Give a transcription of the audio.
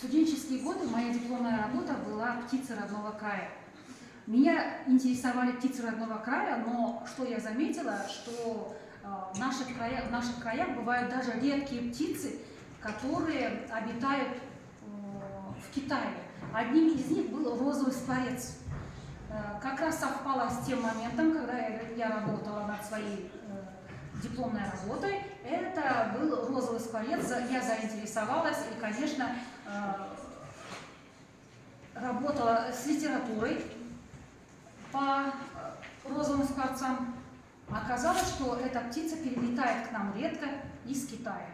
студенческие годы моя дипломная работа была «Птицы родного края». Меня интересовали птицы родного края, но что я заметила, что в наших краях бывают даже редкие птицы, которые обитают в Китае. Одним из них был розовый скворец. Как раз совпало с тем моментом, когда я работала над своей дипломной работой. Это был розовый скворец, я заинтересовалась и, конечно, работала с литературой по розовым скворцам. Оказалось, что эта птица перелетает к нам редко из Китая.